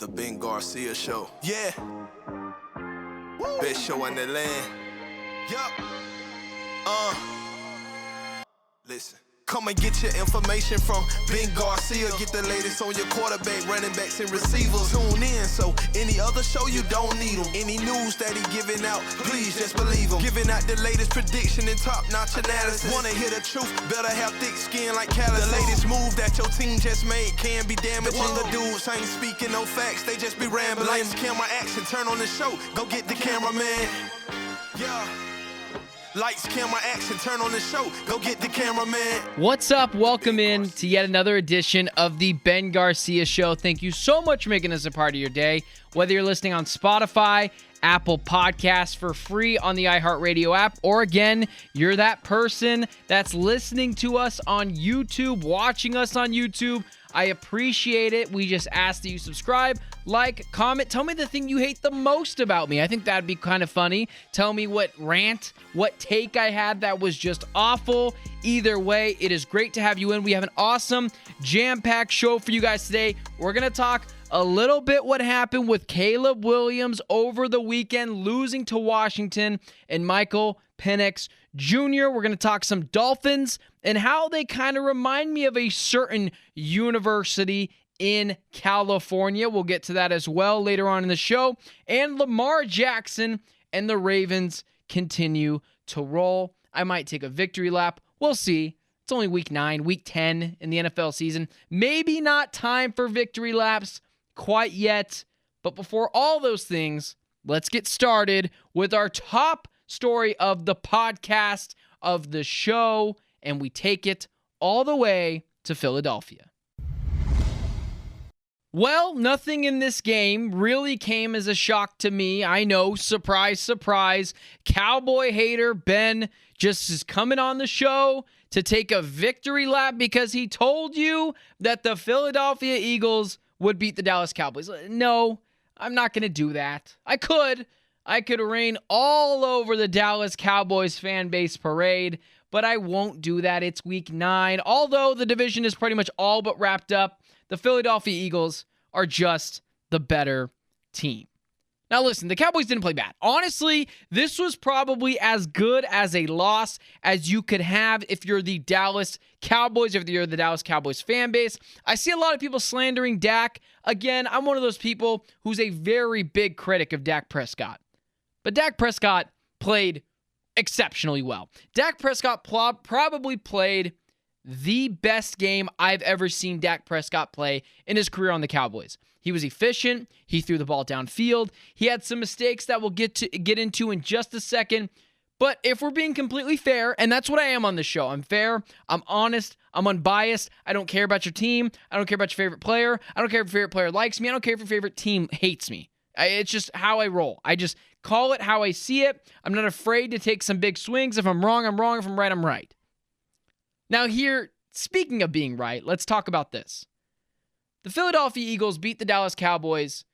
The Ben Garcia Show. Yeah. Best show in the land. Yup. Listen. Come and get your information from Ben Garcia. Get the latest on your quarterback, running backs, and receivers. Tune in, so any other show you don't need them. Any news that he giving out, please just believe him. Giving out the latest prediction and top-notch analysis. Wanna hear the truth, better have thick skin like callus. The latest move that your team just made can be damaging. The dudes ain't speaking no facts, they just be rambling. Lights, camera, action, turn on the show, go get the cameraman. Yeah. Lights, camera, action, turn on the show. Go get the cameraman. What's up? Welcome in to yet another edition of the Ben Garcia Show. Thank you so much for making us a part of your day. Whether you're listening on Spotify, Apple Podcasts for free on the iHeartRadio app, or again, you're that person that's listening to us on YouTube, watching us on YouTube. I appreciate it. We just ask that you subscribe, like, comment. Tell me the thing you hate the most about me. I think that'd be kind of funny. Tell me what rant, what take I had that was just awful. Either way, it is great to have you in. We have an awesome, jam-packed show for you guys today. We're going to talk a little bit what happened with Caleb Williams over the weekend, losing to Washington, and Michael Penix Jr. We're going to talk some Dolphins and how they kind of remind me of a certain university in California. We'll get to that as well later on in the show. And Lamar Jackson and the Ravens continue to roll. I might take a victory lap. We'll see. It's only week 9, week 10 in the NFL season. Maybe not time for victory laps quite yet. But before all those things, let's get started with our top story of the podcast, of the show, and we take it all the way to Philadelphia. Well, nothing in this game really came as a shock to me. I know, surprise, surprise. Cowboy hater Ben just is coming on the show to take a victory lap because he told you that the Philadelphia Eagles would beat the Dallas Cowboys. No, I'm not going to do that. I could rain all over the Dallas Cowboys fan base parade, but I won't do that. It's week 9. Although the division is pretty much all but wrapped up, the Philadelphia Eagles are just the better team. Now listen, the Cowboys didn't play bad. Honestly, this was probably as good as a loss as you could have if you're the Dallas Cowboys, if you're the Dallas Cowboys fan base. I see a lot of people slandering Dak. Again, I'm one of those people who's a very big critic of Dak Prescott. But Dak Prescott played exceptionally well. Dak Prescott probably played the best game I've ever seen Dak Prescott play in his career on the Cowboys. He was efficient. He threw the ball downfield. He had some mistakes that we'll get into in just a second. But if we're being completely fair, and that's what I am on this show, I'm fair, I'm honest, I'm unbiased. I don't care about your team. I don't care about your favorite player. I don't care if your favorite player likes me. I don't care if your favorite team hates me. It's just how I roll. I just call it how I see it. I'm not afraid to take some big swings. If I'm wrong, I'm wrong. If I'm right, I'm right. Now here, speaking of being right, let's talk about this. The Philadelphia Eagles beat the Dallas Cowboys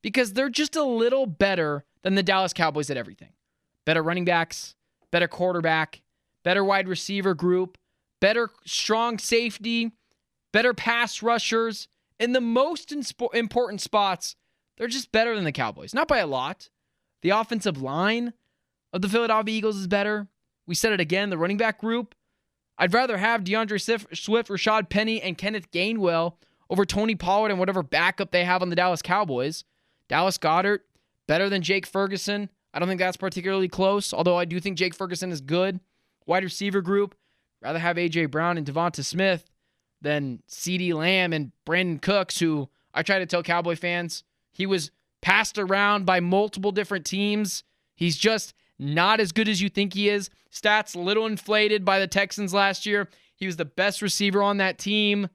because they're just a little better than the Dallas Cowboys at everything. Better running backs, better quarterback, better wide receiver group, better strong safety, better pass rushers. In the most important spots, they're just better than the Cowboys. Not by a lot. The offensive line of the Philadelphia Eagles is better. We said it again, the running back group. I'd rather have DeAndre Swift, Rashad Penny, and Kenneth Gainwell over Tony Pollard and whatever backup they have on the Dallas Cowboys. Dallas Goedert, better than Jake Ferguson. I don't think that's particularly close, although I do think Jake Ferguson is good. Wide receiver group, rather have A.J. Brown and Devonta Smith than CeeDee Lamb and Brandon Cooks, who I try to tell Cowboy fans, he was passed around by multiple different teams. He's just not as good as you think he is. Stats a little inflated by the Texans last year. He was the best receiver on that team.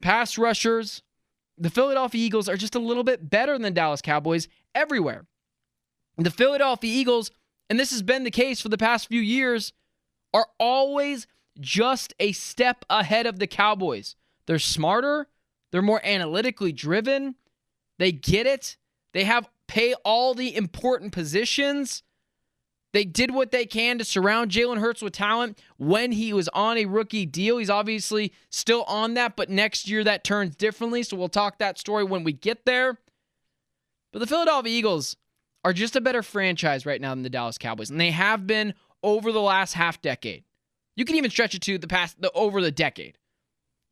Pass rushers, the Philadelphia Eagles are just a little bit better than the Dallas Cowboys everywhere. The Philadelphia Eagles, and this has been the case for the past few years, are always just a step ahead of the Cowboys. They're smarter. They're more analytically driven. They get it. They pay all the important positions. They did what they can to surround Jalen Hurts with talent when he was on a rookie deal. He's obviously still on that, but next year that turns differently, so we'll talk that story when we get there. But the Philadelphia Eagles are just a better franchise right now than the Dallas Cowboys, and they have been over the last half decade. You can even stretch it to over the decade.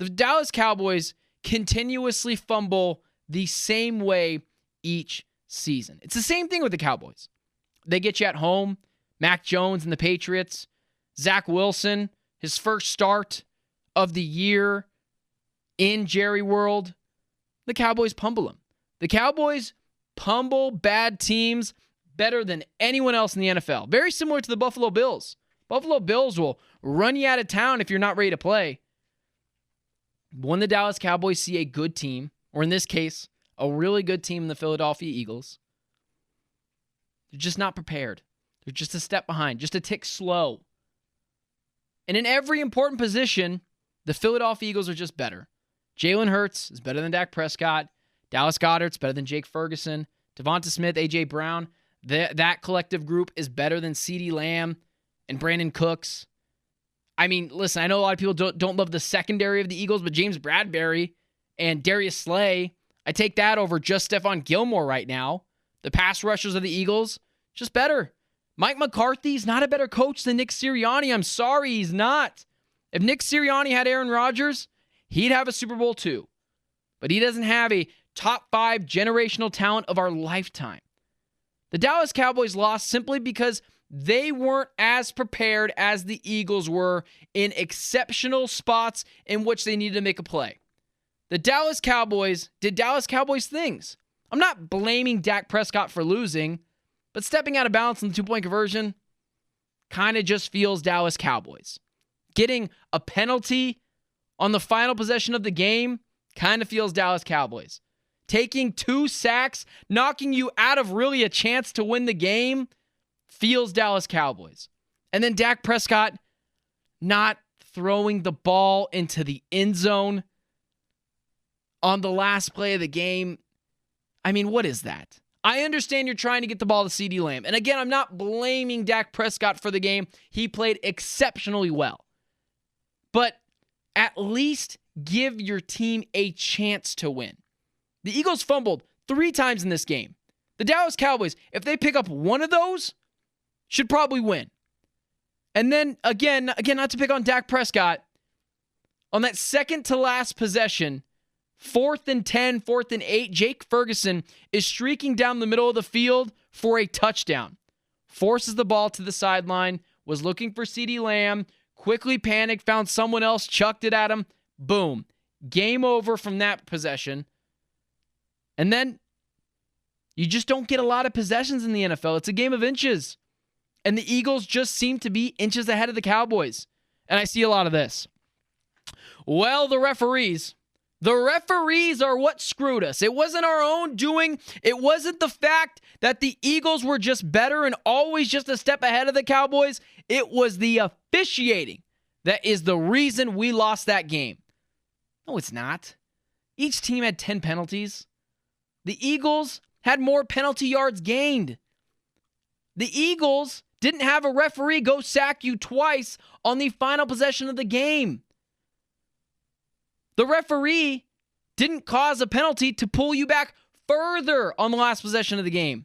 The Dallas Cowboys continuously fumble the same way each season. It's the same thing with the Cowboys. They get you at home. Mac Jones and the Patriots. Zach Wilson, his first start of the year in Jerry World. The Cowboys pummel him. The Cowboys pummel bad teams better than anyone else in the NFL. Very similar to the Buffalo Bills. Buffalo Bills will run you out of town if you're not ready to play. When the Dallas Cowboys see a good team, or in this case, a really good team in the Philadelphia Eagles, they're just not prepared. They're just a step behind, just a tick slow. And in every important position, the Philadelphia Eagles are just better. Jalen Hurts is better than Dak Prescott. Dallas Goedert's better than Jake Ferguson. Devonta Smith, A.J. Brown. That collective group is better than CeeDee Lamb and Brandon Cooks. I mean, listen, I know a lot of people don't love the secondary of the Eagles, but James Bradbury and Darius Slay, I take that over just Stephon Gilmore right now. The pass rushers of the Eagles, just better. Mike McCarthy's not a better coach than Nick Sirianni. I'm sorry, he's not. If Nick Sirianni had Aaron Rodgers, he'd have a Super Bowl too. But he doesn't have a top 5 generational talent of our lifetime. The Dallas Cowboys lost simply because they weren't as prepared as the Eagles were in exceptional spots in which they needed to make a play. The Dallas Cowboys did Dallas Cowboys things. I'm not blaming Dak Prescott for losing, but stepping out of bounds in the 2-point conversion kind of just feels Dallas Cowboys. Getting a penalty on the final possession of the game kind of feels Dallas Cowboys. Taking 2 sacks, knocking you out of really a chance to win the game, feels Dallas Cowboys. And then Dak Prescott not throwing the ball into the end zone on the last play of the game. I mean, what is that? I understand you're trying to get the ball to CeeDee Lamb. And again, I'm not blaming Dak Prescott for the game. He played exceptionally well. But at least give your team a chance to win. The Eagles fumbled 3 times in this game. The Dallas Cowboys, if they pick up one of those, should probably win. And then, again, not to pick on Dak Prescott, on that second to last possession, 4th and 10, 4th and 8, Jake Ferguson is streaking down the middle of the field for a touchdown. Forces the ball to the sideline, was looking for CeeDee Lamb, quickly panicked, found someone else, chucked it at him. Boom. Game over from that possession. And then you just don't get a lot of possessions in the NFL. It's a game of inches. And the Eagles just seem to be inches ahead of the Cowboys. And I see a lot of this. Well, the referees are what screwed us. It wasn't our own doing. It wasn't the fact that the Eagles were just better and always just a step ahead of the Cowboys. It was the officiating that is the reason we lost that game. No, it's not. Each team had 10 penalties. The Eagles had more penalty yards gained. The Eagles didn't have a referee go sack you twice on the final possession of the game. The referee didn't cause a penalty to pull you back further on the last possession of the game.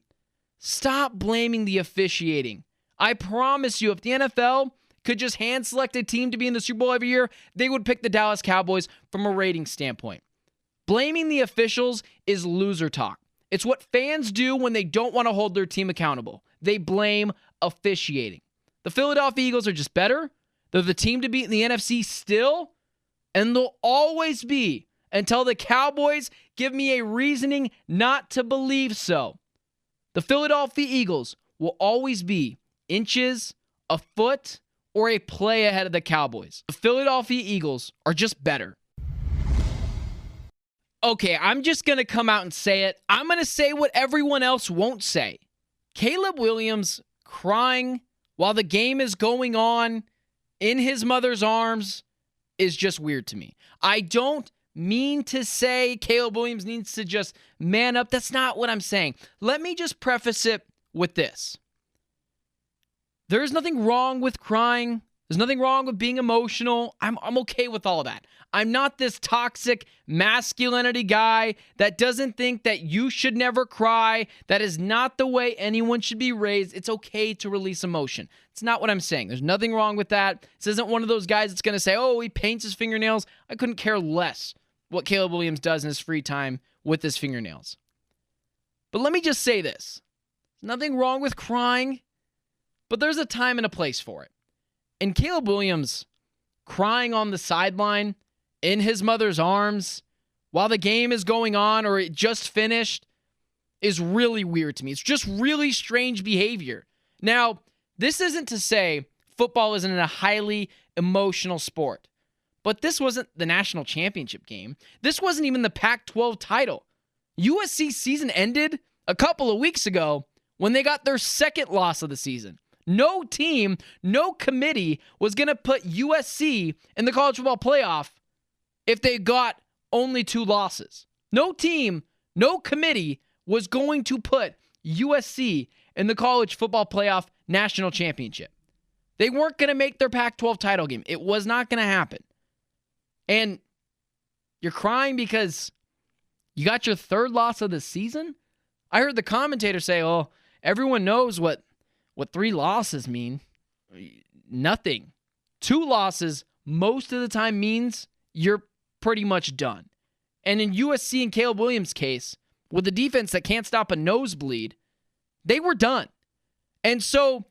Stop blaming the officiating. I promise you, if the NFL could just hand select a team to be in the Super Bowl every year, they would pick the Dallas Cowboys from a rating standpoint. Blaming the officials is loser talk. It's what fans do when they don't want to hold their team accountable. They blame officiating. The Philadelphia Eagles are just better. They're the team to beat in the NFC still. And they'll always be until the Cowboys give me a reasoning not to believe so. The Philadelphia Eagles will always be inches, a foot, or a play ahead of the Cowboys. The Philadelphia Eagles are just better. Okay, I'm just going to come out and say it. I'm going to say what everyone else won't say. Caleb Williams crying while the game is going on in his mother's arms is just weird to me. I don't mean to say Caleb Williams needs to just man up. That's not what I'm saying. Let me just preface it with this. There's nothing wrong with crying. There's nothing wrong with being emotional. I'm okay with all that. I'm not this toxic masculinity guy that doesn't think that you should never cry. That is not the way anyone should be raised. It's okay to release emotion. It's not what I'm saying. There's nothing wrong with that. This isn't one of those guys that's going to say, oh, he paints his fingernails. I couldn't care less what Caleb Williams does in his free time with his fingernails. But let me just say this. There's nothing wrong with crying, but there's a time and a place for it. And Caleb Williams crying on the sideline in his mother's arms while the game is going on or it just finished is really weird to me. It's just really strange behavior. Now, this isn't to say football isn't a highly emotional sport, but this wasn't the national championship game. This wasn't even the Pac-12 title. USC season ended a couple of weeks ago when they got their second loss of the season. No team, no committee was going to put USC in the college football playoff if they got only 2 losses. No team, no committee was going to put USC in the college football playoff national championship. They weren't going to make their Pac-12 title game. It was not going to happen. And you're crying because you got your 3rd loss of the season? I heard the commentator say, oh, everyone knows what 3 losses mean. Nothing. 2 losses most of the time means you're pretty much done. And in USC and Caleb Williams' case, with a defense that can't stop a nosebleed, they were done. And so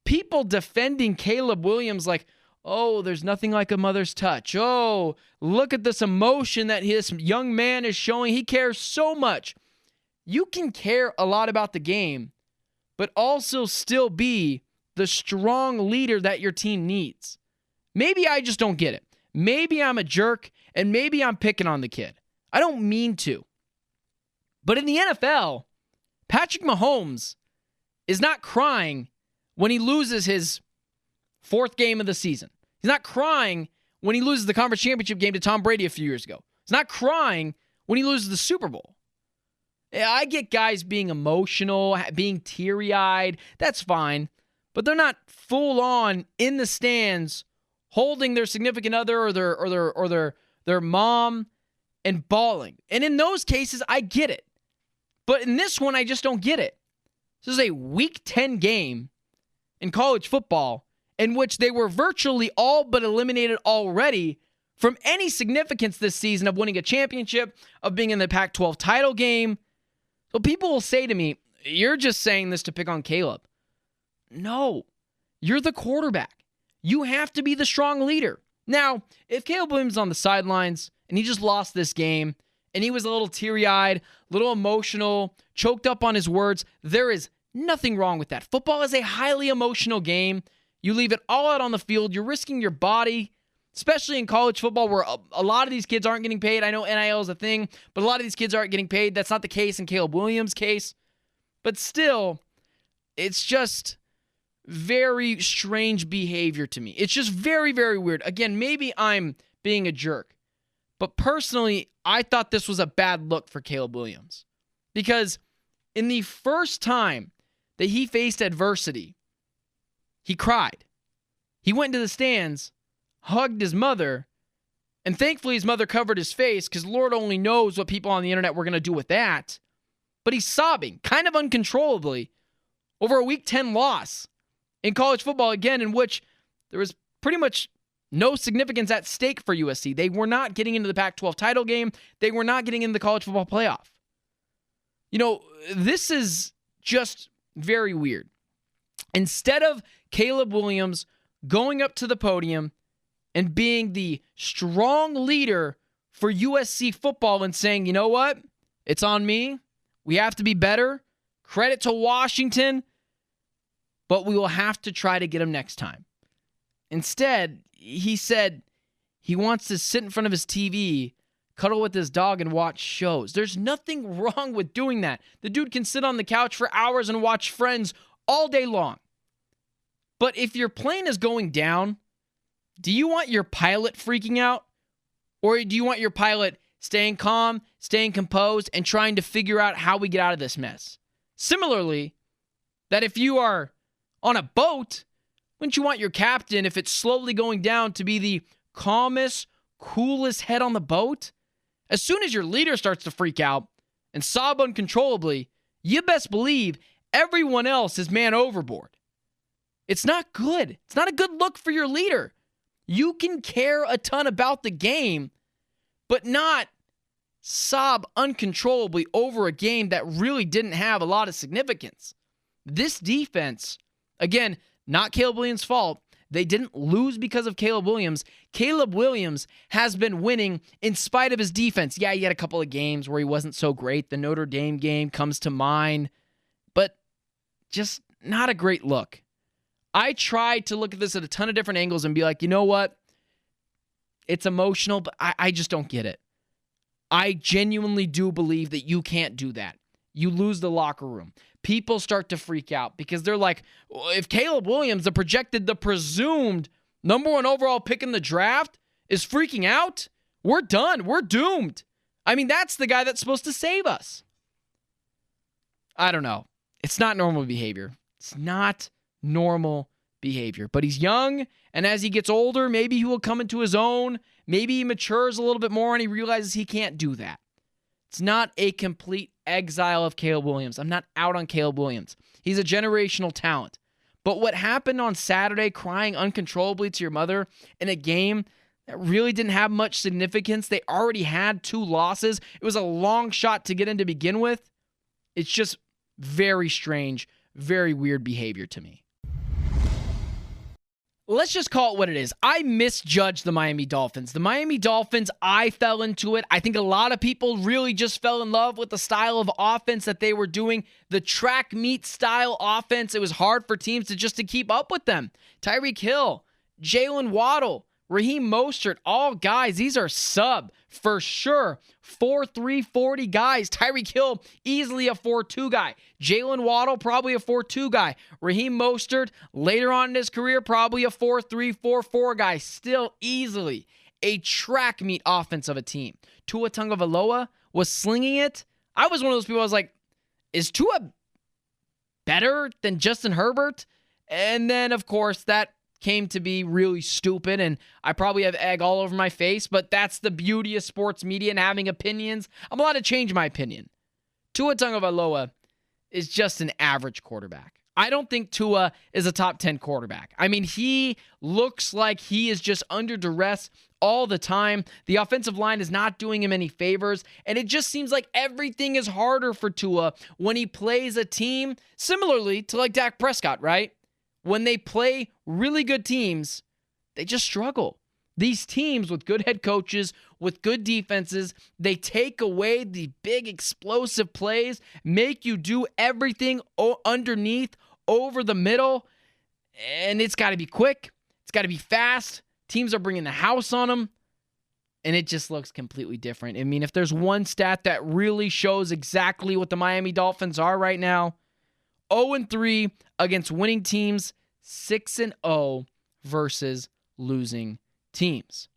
people defending Caleb Williams like, oh, there's nothing like a mother's touch. Oh, look at this emotion that this young man is showing. He cares so much. You can care a lot about the game, but also still be the strong leader that your team needs. Maybe I just don't get it. Maybe I'm a jerk, and maybe I'm picking on the kid. I don't mean to. But in the NFL, Patrick Mahomes is not crying when he loses his 4th game of the season. He's not crying when he loses the conference championship game to Tom Brady a few years ago. He's not crying when he loses the Super Bowl. I get guys being emotional, being teary-eyed. That's fine. But they're not full on in the stands holding their significant other or their mom and bawling. And in those cases, I get it. But in this one, I just don't get it. This is a Week 10 game in college football in which they were virtually all but eliminated already from any significance this season of winning a championship, of being in the Pac-12 title game. So people will say to me, you're just saying this to pick on Caleb. No, you're the quarterback. You have to be the strong leader. Now, if Caleb Williams is on the sidelines and he just lost this game and he was a little teary-eyed, a little emotional, choked up on his words, there is nothing wrong with that. Football is a highly emotional game. You leave it all out on the field. You're risking your body, especially in college football where a lot of these kids aren't getting paid. I know NIL is a thing, but a lot of these kids aren't getting paid. That's not the case in Caleb Williams' case. But still, it's just very strange behavior to me. It's just very, very weird. Again, maybe I'm being a jerk. But personally, I thought this was a bad look for Caleb Williams. Because in the first time that he faced adversity, he cried. He went into the stands, hugged his mother, and thankfully his mother covered his face because Lord only knows what people on the internet were going to do with that. But he's sobbing, kind of uncontrollably, over a Week 10 loss in college football, again, in which there was pretty much no significance at stake for USC. They were not getting into the Pac-12 title game. They were not getting into the college football playoff. You know, this is just very weird. Instead of Caleb Williams going up to the podium and being the strong leader for USC football and saying, you know what? It's on me. We have to be better. Credit to Washington. But we will have to try to get him next time. Instead, he said he wants to sit in front of his TV, cuddle with his dog, and watch shows. There's nothing wrong with doing that. The dude can sit on the couch for hours and watch Friends all day long. But if your plane is going down, do you want your pilot freaking out? Or do you want your pilot staying calm, staying composed, and trying to figure out how we get out of this mess? Similarly, that if you are on a boat Wouldn't you want your captain, if it's slowly going down, to be the calmest, coolest head on the boat? As soon as your leader starts to freak out and sob uncontrollably, you best believe everyone else is man overboard. It's not good. It's not a good look for your leader. You can care a ton about the game, but not sob uncontrollably over a game that really didn't have a lot of significance. This defense, again, not Caleb Williams' fault. They didn't lose because of Caleb Williams. Caleb Williams has been winning in spite of his defense. Yeah, he had a couple of games where he wasn't so great. The Notre Dame game comes to mind, but just not a great look. I tried to look at this at a ton of different angles and be like, you know what? It's emotional, but I just don't get it. I genuinely do believe that you can't do that. You lose the locker room. People start to freak out because they're like, well, if Caleb Williams, the presumed number 1 overall pick in the draft, is freaking out, we're done. We're doomed. I mean, that's the guy that's supposed to save us. I don't know. It's not normal behavior. It's not normal behavior. But he's young, and as he gets older, maybe he will come into his own. Maybe he matures a little bit more and he realizes he can't do that. It's not a complete exile of Caleb Williams. I'm not out on Caleb Williams. He's a generational talent. But what happened on Saturday, crying uncontrollably to your mother in a game that really didn't have much significance, they already had 2 losses. It was a long shot to get in to begin with. It's just very strange, very weird behavior to me. Let's just call it what it is. I misjudged the Miami Dolphins. The Miami Dolphins, I fell into it. I think a lot of people really just fell in love with the style of offense that they were doing. The track meet style offense. It was hard for teams to keep up with them. Tyreek Hill, Jalen Waddle, Raheem Mostert, all guys, these are sub for sure. 4.3 40 guys. Tyreek Hill, easily a 4.2 guy. Jalen Waddle, probably a 4.2 guy. Raheem Mostert, later on in his career, probably a 4.3 4.4 guy. Still easily a track meet offense of a team. Tua Tagovailoa was slinging it. I was one of those people, I was like, is Tua better than Justin Herbert? And then, of course, that came to be really stupid, and I probably have egg all over my face, but that's the beauty of sports media and having opinions. I'm allowed to change my opinion. Tua Tagovailoa is just an average quarterback. I don't think Tua is a top 10 quarterback. I mean, he looks like he is just under duress all the time. The offensive line is not doing him any favors, and it just seems like everything is harder for Tua when he plays a team similarly to like Dak Prescott, right? When they play really good teams, they just struggle. These teams with good head coaches, with good defenses, they take away the big explosive plays, make you do everything underneath, over the middle, and it's got to be quick. It's got to be fast. Teams are bringing the house on them, and it just looks completely different. I mean, if there's one stat that really shows exactly what the Miami Dolphins are right now, 0-3 against winning teams, 6-0 versus losing teams.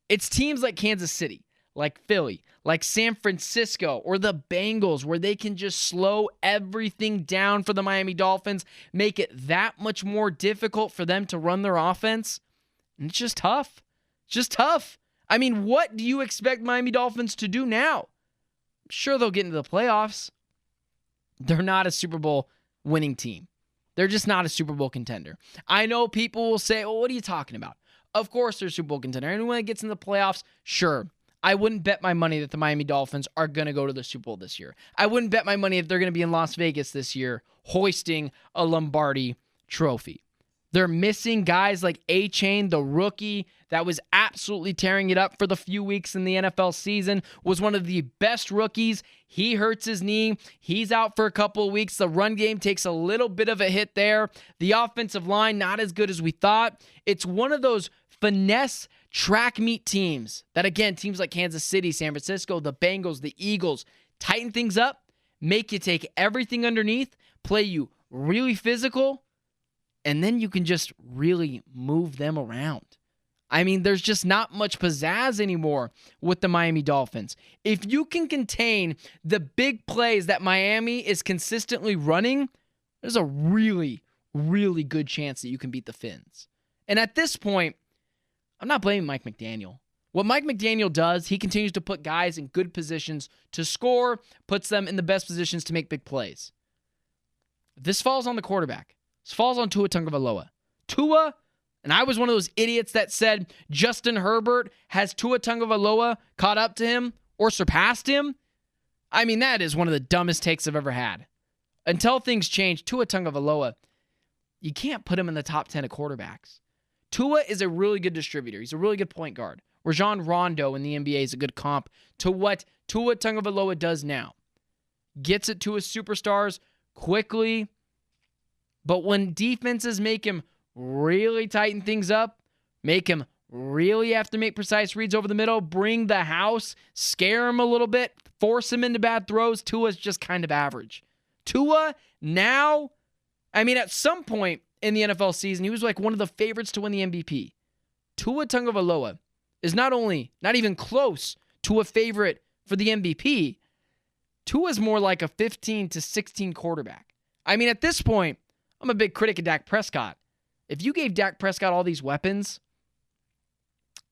It's teams like Kansas City, like Philly, like San Francisco, or the Bengals, where they can just slow everything down for the Miami Dolphins, make it that much more difficult for them to run their offense. And it's just tough. It's just tough. I mean, what do you expect Miami Dolphins to do now? I'm sure they'll get into the playoffs. They're not a Super Bowl winning team. They're just not a Super Bowl contender. I know people will say, well, what are you talking about? Of course they're a Super Bowl contender. And when it gets in the playoffs, sure. I wouldn't bet my money that the Miami Dolphins are going to go to the Super Bowl this year. I wouldn't bet my money if they're going to be in Las Vegas this year hoisting a Lombardi trophy. They're missing guys like A-Chain, the rookie that was absolutely tearing it up for the few weeks in the NFL season, was one of the best rookies. He hurts his knee. He's out for a couple of weeks. The run game takes a little bit of a hit there. The offensive line, not as good as we thought. It's one of those finesse track meet teams that, again, teams like Kansas City, San Francisco, the Bengals, the Eagles, tighten things up, make you take everything underneath, play you really physical, and then you can just really move them around. I mean, there's just not much pizzazz anymore with the Miami Dolphins. If you can contain the big plays that Miami is consistently running, there's a really, really good chance that you can beat the Finns. And at this point, I'm not blaming Mike McDaniel. What Mike McDaniel does, he continues to put guys in good positions to score, puts them in the best positions to make big plays. This falls on the quarterback. This falls on Tua Tagovailoa. Tua, and I was one of those idiots that said Justin Herbert has Tua Tagovailoa caught up to him or surpassed him. I mean, that is one of the dumbest takes I've ever had. Until things change, Tua Tagovailoa, you can't put him in the top 10 of quarterbacks. Tua is a really good distributor. He's a really good point guard. Rajon Rondo in the NBA is a good comp to what Tua Tagovailoa does now. Gets it to his superstars quickly, but when defenses make him really tighten things up, make him really have to make precise reads over the middle, bring the house, scare him a little bit, force him into bad throws, Tua's just kind of average. Tua now, I mean, at some point in the NFL season, he was like one of the favorites to win the MVP. Tua Tagovailoa is not even close to a favorite for the MVP. Tua's more like a 15 to 16 quarterback. I mean, at this point, I'm a big critic of Dak Prescott. If you gave Dak Prescott all these weapons,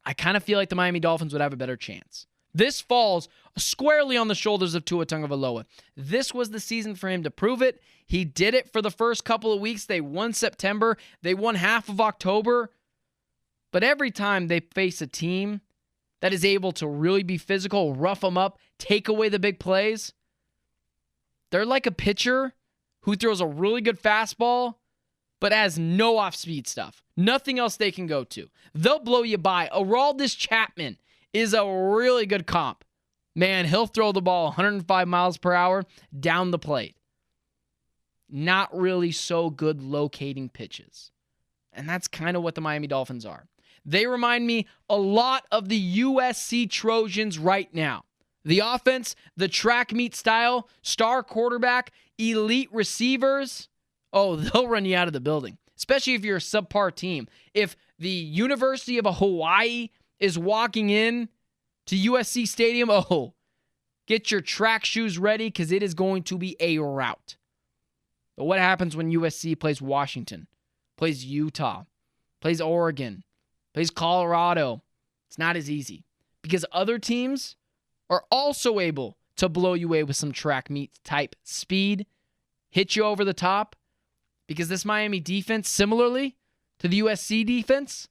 I kind of feel like the Miami Dolphins would have a better chance. This falls squarely on the shoulders of Tua Tagovailoa. This was the season for him to prove it. He did it for the first couple of weeks. They won September. They won half of October. But every time they face a team that is able to really be physical, rough them up, take away the big plays, they're like a pitcher who throws a really good fastball but has no off-speed stuff. Nothing else they can go to. They'll blow you by. Aroldis Chapman is a really good comp. Man, he'll throw the ball 105 miles per hour down the plate. Not really so good locating pitches. And that's kind of what the Miami Dolphins are. They remind me a lot of the USC Trojans right now. The offense, the track meet style, star quarterback, elite receivers. Oh, they'll run you out of the building, especially if you're a subpar team. If the University of Hawaii is walking in to USC Stadium, oh, get your track shoes ready because it is going to be a rout. But what happens when USC plays Washington, plays Utah, plays Oregon, plays Colorado? It's not as easy because other teams are also able to blow you away with some track meet type speed, hit you over the top, because this Miami defense, similarly to the USC defense,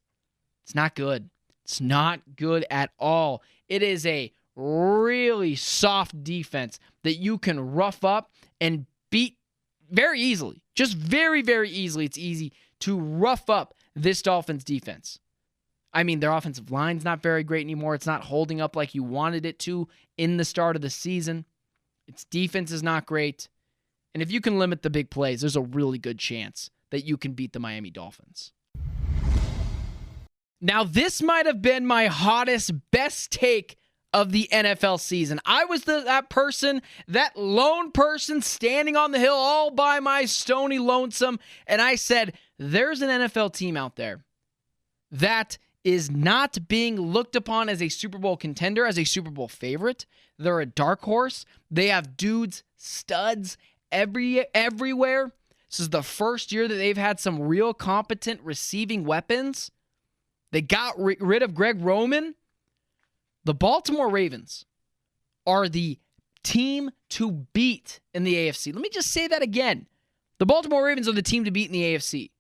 it's not good. It's not good at all. It is a really soft defense that you can rough up and beat very easily. Just very, very easily. It's easy to rough up this Dolphins defense. I mean, their offensive line's not very great anymore. It's not holding up like you wanted it to in the start of the season. Its defense is not great. And if you can limit the big plays, there's a really good chance that you can beat the Miami Dolphins. Now, this might have been my hottest, best take of the NFL season. I was that lone person standing on the hill all by my stony lonesome, and I said, there's an NFL team out there that is not being looked upon as a Super Bowl contender, as a Super Bowl favorite. They're a dark horse. They have dudes, studs, everywhere. This is the first year that they've had some real competent receiving weapons. They got rid of Greg Roman. The Baltimore Ravens are the team to beat in the AFC. Let me just say that again. The Baltimore Ravens are the team to beat in the AFC.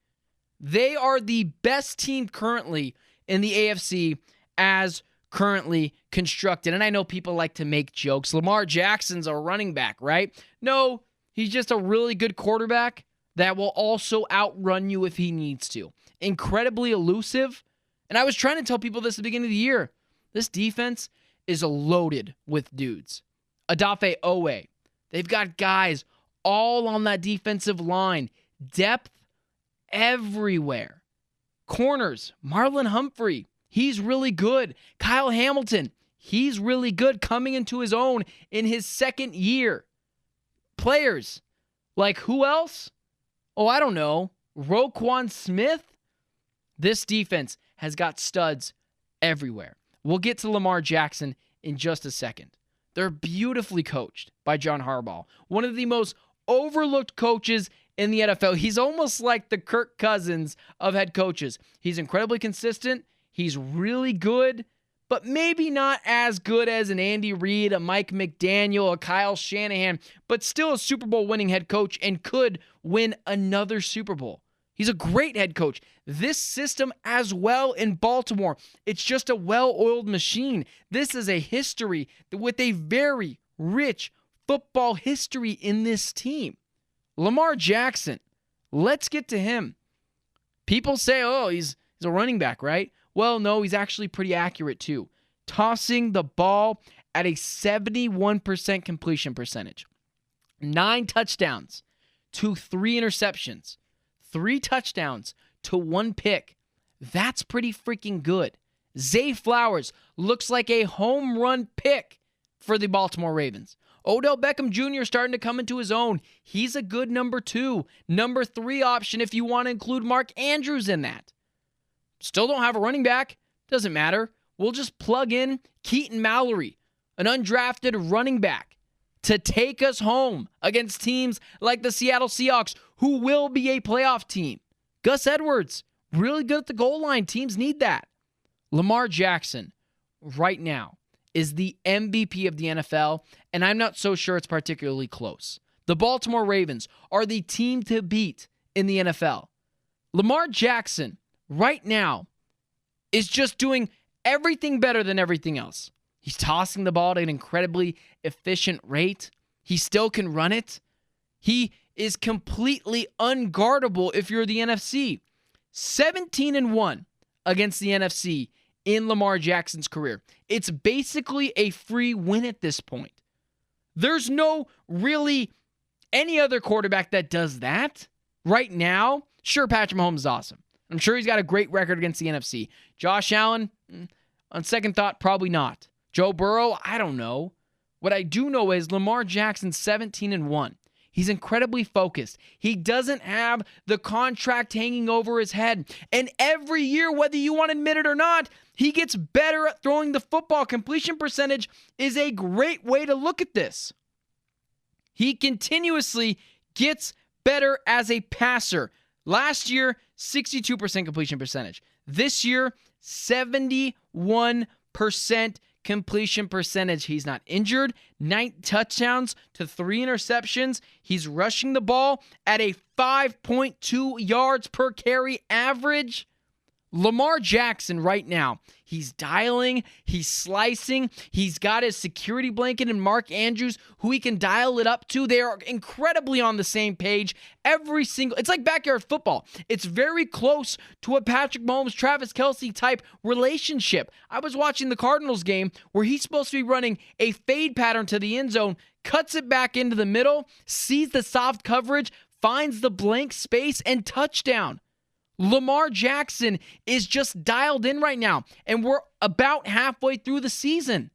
They are the best team currently in the AFC as currently constructed. And I know people like to make jokes. Lamar Jackson's a running back, right? No, he's just a really good quarterback that will also outrun you if he needs to. Incredibly elusive. And I was trying to tell people this at the beginning of the year. This defense is loaded with dudes. Odafe Owe. They've got guys all on that defensive line. Depth everywhere. Corners, Marlon Humphrey. He's really good. Kyle Hamilton. He's really good coming into his own in his second year. Players like who else? Oh, I don't know. Roquan Smith. This defense has got studs everywhere. We'll get to Lamar Jackson in just a second. They're beautifully coached by John Harbaugh, one of the most overlooked coaches in the NFL. He's almost like the Kirk Cousins of head coaches. He's incredibly consistent. He's really good, but maybe not as good as an Andy Reid, a Mike McDaniel, a Kyle Shanahan, but still a Super Bowl winning head coach and could win another Super Bowl. He's a great head coach. This system as well in Baltimore, it's just a well-oiled machine. This is a history with a very rich football history in this team. Lamar Jackson, let's get to him. People say, oh, he's a running back, right? Well, no, he's actually pretty accurate too. Tossing the ball at a 71% completion percentage. 9 touchdowns to 3 interceptions. 3 touchdowns to 1 pick. That's pretty freaking good. Zay Flowers looks like a home run pick for the Baltimore Ravens. Odell Beckham Jr. starting to come into his own. He's a good number 2. Number 3 option if you want to include Mark Andrews in that. Still don't have a running back. Doesn't matter. We'll just plug in Keaton Mallory, an undrafted running back, to take us home against teams like the Seattle Seahawks, who will be a playoff team. Gus Edwards, really good at the goal line. Teams need that. Lamar Jackson, right now, is the MVP of the NFL, and I'm not so sure it's particularly close. The Baltimore Ravens are the team to beat in the NFL. Lamar Jackson, right now, is just doing everything better than everything else. He's tossing the ball at an incredibly efficient rate. He still can run it. He is completely unguardable if you're the NFC. 17-1 against the NFC in Lamar Jackson's career. It's basically a free win at this point. There's no really any other quarterback that does that right now. Sure, Patrick Mahomes is awesome. I'm sure he's got a great record against the NFC. Josh Allen, on second thought, probably not. Joe Burrow, I don't know. What I do know is Lamar Jackson's 17-1. He's incredibly focused. He doesn't have the contract hanging over his head. And every year, whether you want to admit it or not, he gets better at throwing the football. Completion percentage is a great way to look at this. He continuously gets better as a passer. Last year, 62% completion percentage. This year, 71% completion percentage. He's not injured. 9 touchdowns to 3 interceptions. He's rushing the ball at a 5.2 yards per carry average. Lamar Jackson right now, he's dialing, he's slicing, he's got his security blanket and Mark Andrews, who he can dial it up to. They are incredibly on the same page. It's like backyard football. It's very close to a Patrick Mahomes, Travis Kelce type relationship. I was watching the Cardinals game where he's supposed to be running a fade pattern to the end zone, cuts it back into the middle, sees the soft coverage, finds the blank space, and touchdown. Lamar Jackson is just dialed in right now, and we're about halfway through the season.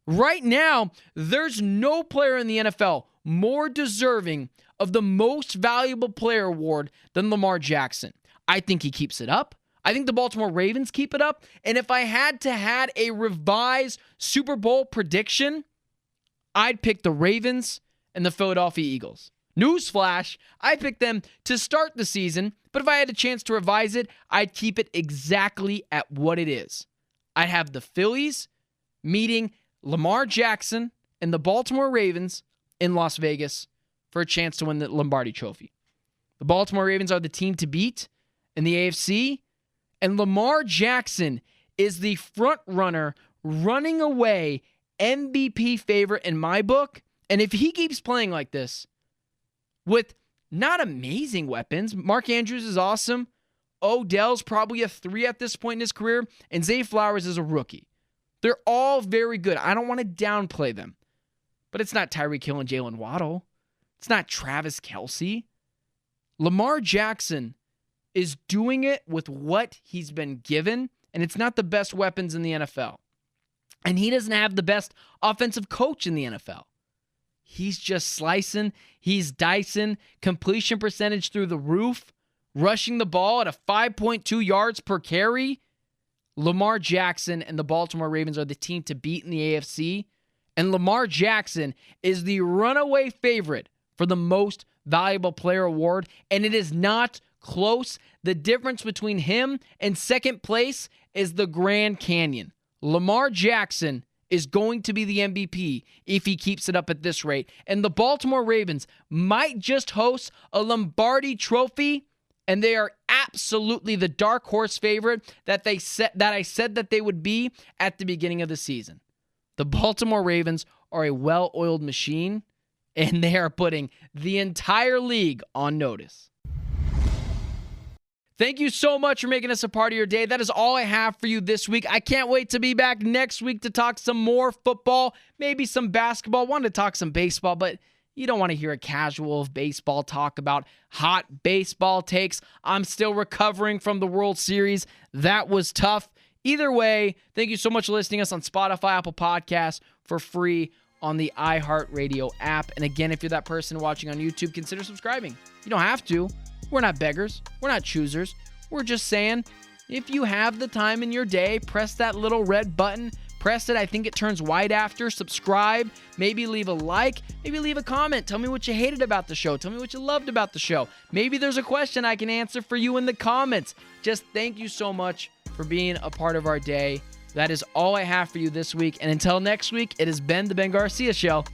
Right now, there's no player in the NFL more deserving of the most valuable player award than Lamar Jackson. I think he keeps it up. I think the Baltimore Ravens keep it up. And if I had to have a revised Super Bowl prediction, I'd pick the Ravens and the Philadelphia Eagles. Newsflash, I picked them to start the season, but if I had a chance to revise it, I'd keep it exactly at what it is. I'd have the Phillies meeting Lamar Jackson and the Baltimore Ravens in Las Vegas for a chance to win the Lombardi Trophy. The Baltimore Ravens are the team to beat in the AFC, and Lamar Jackson is the front runner, running away MVP favorite in my book. And if he keeps playing like this, with not amazing weapons, Mark Andrews is awesome. Odell's probably a 3 at this point in his career, and Zay Flowers is a rookie. They're all very good. I don't want to downplay them, but it's not Tyreek Hill and Jalen Waddle. It's not Travis Kelce. Lamar Jackson is doing it with what he's been given, and it's not the best weapons in the NFL. And he doesn't have the best offensive coach in the NFL. He's just slicing, he's dicing, completion percentage through the roof, rushing the ball at a 5.2 yards per carry. Lamar Jackson and the Baltimore Ravens are the team to beat in the AFC, and Lamar Jackson is the runaway favorite for the most valuable player award, and it is not close. The difference between him and second place is the Grand Canyon. Lamar Jackson is going to be the MVP if he keeps it up at this rate. And the Baltimore Ravens might just host a Lombardi Trophy, and they are absolutely the dark horse favorite that I said that they would be at the beginning of the season. The Baltimore Ravens are a well-oiled machine, and they are putting the entire league on notice. Thank you so much for making us a part of your day. That is all I have for you this week. I can't wait to be back next week to talk some more football, maybe some basketball. Wanted to talk some baseball, but you don't want to hear a casual baseball talk about hot baseball takes. I'm still recovering from the World Series. That was tough. Either way, thank you so much for listening to us on Spotify, Apple Podcasts for free on the iHeartRadio app. And again, if you're that person watching on YouTube, consider subscribing. You don't have to. We're not beggars. We're not choosers. We're just saying, if you have the time in your day, press that little red button. Press it. I think it turns white after. Subscribe. Maybe leave a like. Maybe leave a comment. Tell me what you hated about the show. Tell me what you loved about the show. Maybe there's a question I can answer for you in the comments. Just thank you so much for being a part of our day. That is all I have for you this week. And until next week, it has been the Ben Garcia Show.